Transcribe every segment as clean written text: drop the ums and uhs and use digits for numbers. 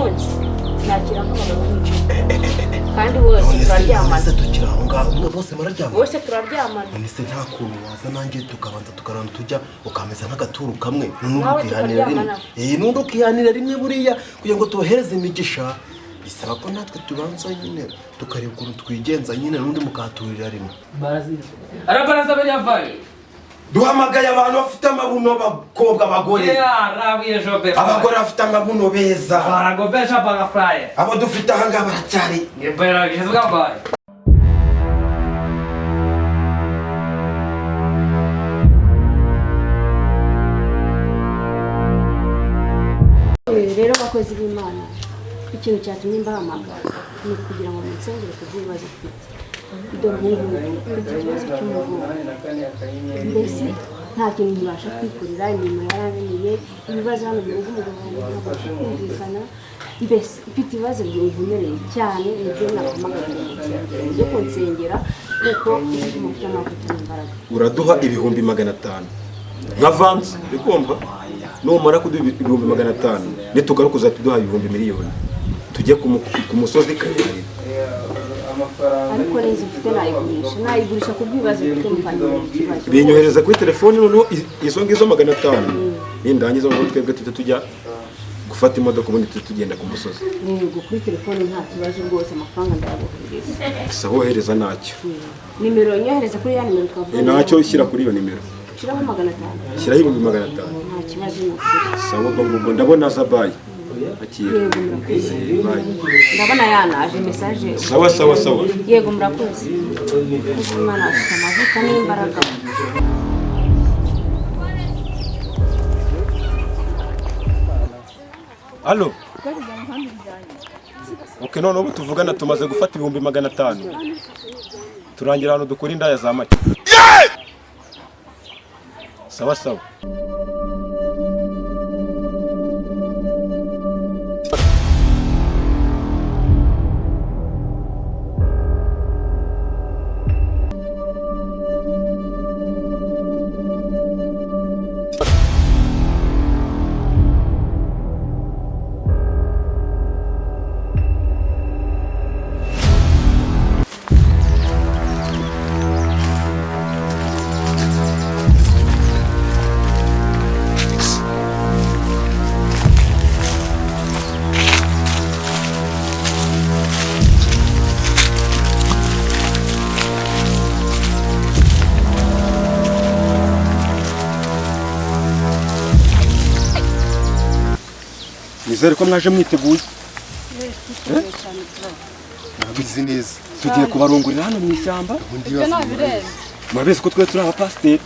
munsi nakira nk'abagabo kandi bose turaryamana tukira aho ngaho bose bararyamana bose turaryamana nise nta kuntu waza nanjye tukabanza tukarana tujya ukameza nk'agaturu kamwe n'undi ukihanira rimwe buriya kugira ngo tubahereze imigisha bisaba ko natwe tubanza nyine tukareba ukuntu twigenza nyine n'undi mukaturira rimwe arabaraza bariavaye duhamagaye abantu bafite amabuno abakobwa abagore abagore bafite amabuno beza baragobesha bagafraye abo dufite aha ngaha baracyari ngebera gizwe baye rero abakozi b'Imana ikintu cyatumye mbahamagara ni kugira ngo munsengere ku bibazo mfite dore ubu ikibazo cy'umugongo mbese nta kintu ntibasha kwikurira imirimo yarananiye ibibazo hano mu rugo umugabo ntabasha kumvikana mbese mfite ibibazo binkomereye cyane nibyo nahamagara byo kunsengera kuko mufite amavuta n'imbaraga uraduha ibihumbi 500 nka vansi bikumva numara kuduha ibihumbi 500 nitugaruka uzatuduha ibihumbi 1,000,000 tujye ku musozi Kanyarira ariko rezi mfite nayigurisha ku bwibazo mfite mupanyira ikibazo binyohereza kuri telefone noneho izo ngizo 500 nindangiza ngo twebwe tujya gufata imodoka ubundi tugenda ku musozi yego kuri telefone nta kibazo rwose amafaranga ndayabohereza sabohereza nacyo nimero nyohereza kuri ya nimero twavuga nacyo ushyira kuri iyo nimero shiraho 500 shyiraho ibihumbi 500 nta kibazo sawa ngo ndabona zabaye akira ndabona yanaje message sawa yego murakoze Imana afite amavuta n'imbaraga Allo Okay none ubu tuvugana tumaze gufata ibihumbi 500 turangira hano dukora indaya za make sawa Nizere ko mwaje mwiteguye Nabizi neza tugiye kubarungurira hano mu ishyamba mwabizi ko twe turi abapasiteri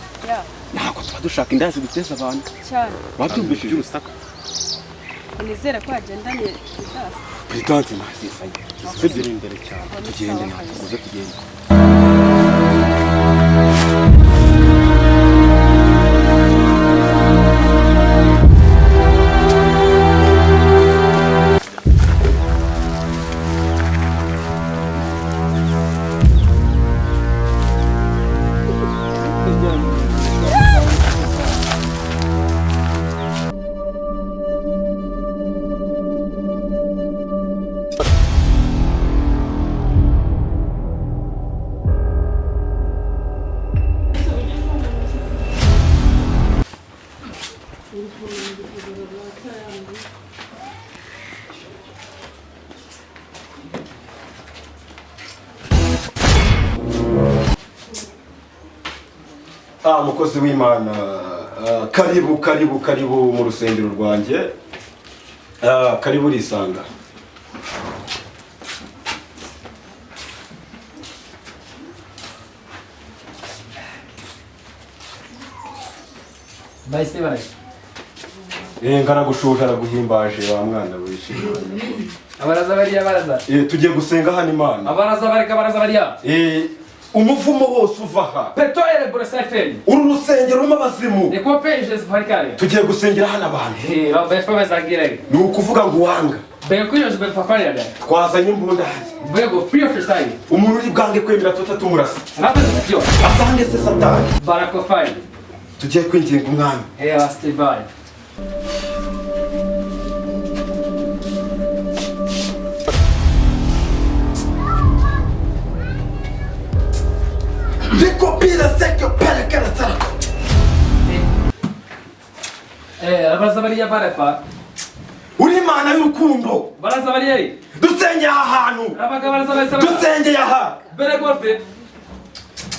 ntabwo tuba dushaka indazi duteza abantu cyane babyumvishije urusaku nizere ko agendanye Perezidansi nasisaye tugere imbere cyane tugende ntabwo tugende Mukozi w'Imana karibu mu rusengero rwanjye karibu risanga Bahise bari ngaragushuje araguhimbaje wa mwana wishimye abaraza bariya tugiye gusenga hano Imana abaraza bariya umuvumo wose uvaha Petoele Brosefeli uru rusengero ruma bazimu Eko peje zifarikare tugiye gusengera hano abantu babefa bazagire ni ukuvuga ngo wanga Bekuyo zibefafarira twazanye imbunda Bego pure freestyle umuntu uri bwange kwemera tota tumurasa Rabaze byo asange se satani Barakofai tugiye kwinginga umwami Astibai kopira sekyo perekera sarako. baraza bariya barefa. Uri Imana y'urukundo. Baraza bariya. Dusenge ahantu. Abaga baraza baraza. Dusenge aha. Bere golfe.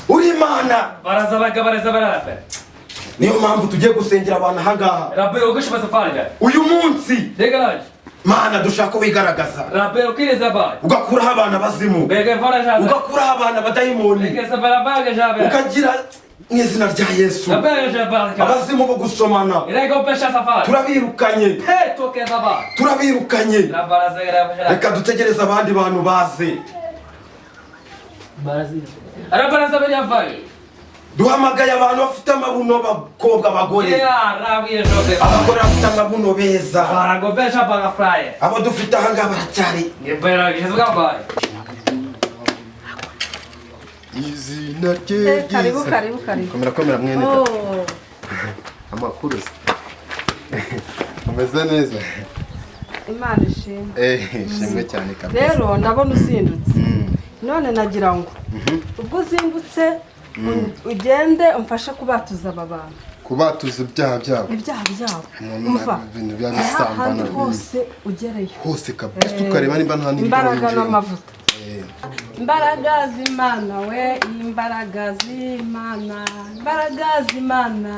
Uri Imana. Baraza baga baraza barafa. Niyo mpamvu tugiye gusengera abantu ahangaha. Rabero gushiba safari. Uyu munsi. Degaraje. Mana dushaka wigaragaza. Rabero kireza ba. Ugakuraho abana bazimu. Bege fara jaza. Ugakuraho abana badayimoni. Bege sabara baga jabe. Ukagira mu izina rya Yesu. Rabero jabe. Abazimu bo gusomana. Irego pesha safari. Turabirukanye. Hey tokeza ba. Turabirukanye. Rabaraza gara. Reka dutegereze abandi bantu baze. Barazi. Rabaraza bariya vai. Duhamagaye abantu bafite amabuno bakobwa abagore. Rabiye jobe. Abagore bafite amabuno beza. Barago pesha baga fry. Abo dufite ahangaha baracyari. Ngebera gizuga ba. Izina rye Karibu. Komera mwene Oh. amakuru. Umeze neza. Imana ishimwe. Shimwe cyane kabisa. Rero ndabona uzindutse. None nagira ngo ubwo uzindutse ugende umfashe kubatuza aba bantu. Kubatuza ibyaha byabo. Ibyaha byabo. Umva ibintu byabisambana hose ugereyo. hose kabisa ukareba nimba nta n'ibyo Imbaraga n'amavuta. Imbaraga z'Imana we, imbaraga z'Imana, imbaraga z'Imana,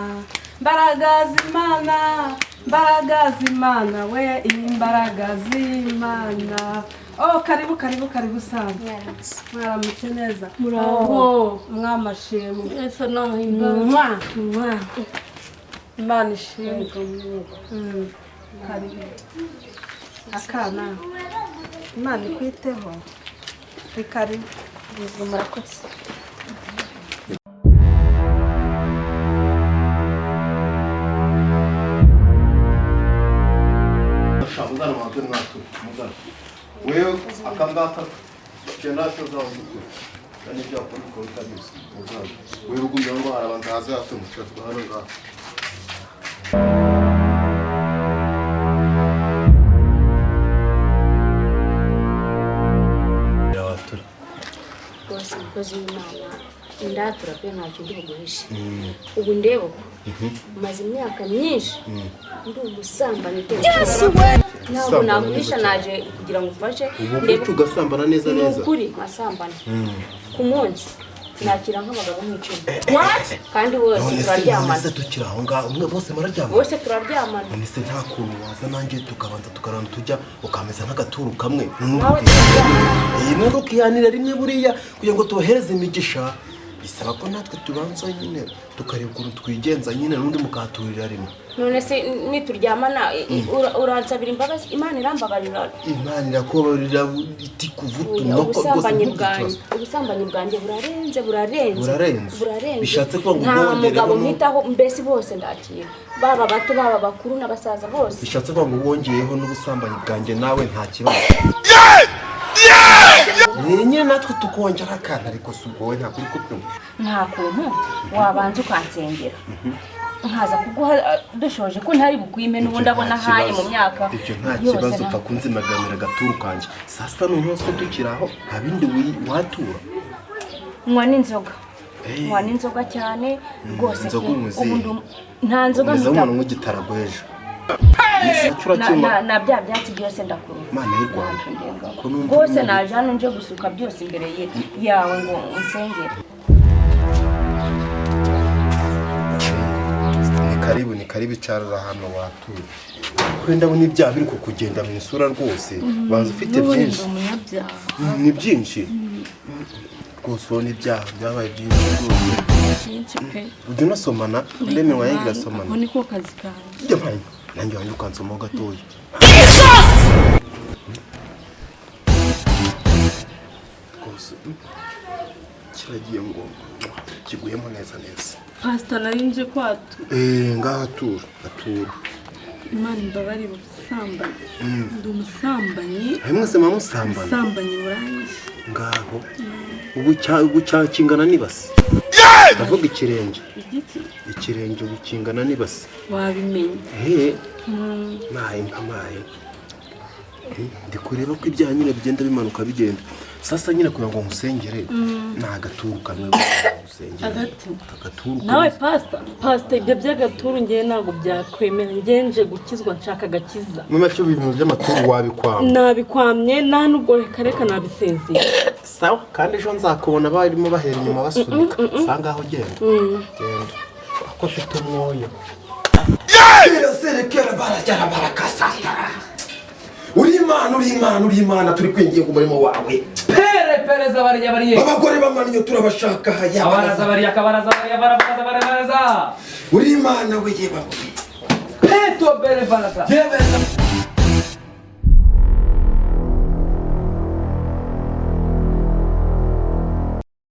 imbaraga z'Imana, imbaraga z'Imana we, imbaraga z'Imana. Oh, karibu sana. Mwaramutse neza. Muraho. Mwamashimwe. Ese no imba. Imana ishimwe. Karibu. Akana. Imana ikwiteho. Karibu. Murakoze. wewe akangaka chendacho za usiku yani bya politiko kabisa uzaje wewe ugumye ngo arabanza haza atumushaka hano nga yawatura Rwose umukozi w'Imana indatura pe ntacyo ndi buguhishe. Ubu ndebo maze imyaka myinshi ndi umusambani ntabwo naguhisha naje kugira ngo ufashe ndebe ugasambana neza neza ukuri masambana ku munsi nakira nk'abagabo nk'icumi kandi bose turaryamana tukira aho ngaho umwe bose mararyamana bose turaryamana nise nta kuntu waza nanjye tukabanza tukarana tujya ukameza nk'agaturu kamwe nawe turaryamana iyi nubwo kihanira rimwe buriya kugira ngo tubahereze imigisha bisaba ko natwe tubanza nyine tukareba ukuntu twigenza nyine n'undi mukaturira rimwe none se nituryamana uransabira imbabazi Imana irambabarira Imana irakubabarira iti kuvutu ubusambanyi bwanjye burarenze bishatse ko nta mugabo mpitaho mbese bose ndakira baba bato baba bakuru n'abasaza bose bishatse ko ngo wongeyeho n'ubusambanyi bwanjye nawe nta kibazo nyine natwe tukongera akana ariko si ubwo we nta kuri kubyumva nta kuntu wabanza ukansengera nkaza kuguha dushoje ko ntari bukwime n'ubundi abona haye mu myaka ibyo nta kibazo upfa kunzimagamira agaturu kanjye sasa noneho se tukiri aho nta bindi watura nywa n'inzoga cyane rwose nta nzoga mwiza w'umuntu nk'igitaragoje na bya byatsi byose ndakuru Mana y'u Rwanda rwose naje hano nje gusuka byose imbere yawe ngo unsengere ni karibu icarara hano watura kuri ndabona ibyaha biri kukugenda mu isura rwose banza ufite byinshi ni byinshi rwose ubona ibyaha byabaye byinshi rwose ujya unasomana ndeme wayenga irasomana niko kazi kanjye ujya mpamvu nanjye wanjye ukansomaho gatoya rwose kiragiye ngo kiguyemo neza pastor nari nje kwatu ngaho atura Imana imbabarire ubusambanyi ndi umusambanyi mwese mumusambana ubusambanyi burangije ngaho ubu cyakingana n'ibasi ndavuga ikirenge ubu kingana n'ibasi wabimenye maye ndi kureba ko ibyaha nyine bigenda bimanuka bigenda sasa nyine kugira ngo nkusengere ni agaturu kamwe gusengera agaturu nawe pastor ibyo by'agaturu ngewe ntabwo byakwemera ngenje gukizwa nshaka agakiza mu macyo ibintu by'amaturu wabikwamye nabikwamye nta nubwo reka nabisezeye sawa kandi ejo nzakubona barimo bahera inyuma basunika usanga aho genda ko afite umwoyo serekera barajyana barakasata uri imana turi kwinginga umurimo wawe pereza bariya bariye abagore b'amaninyo turabashaka haya abaraza bariya baraza uri imana we yeba peto bere baraza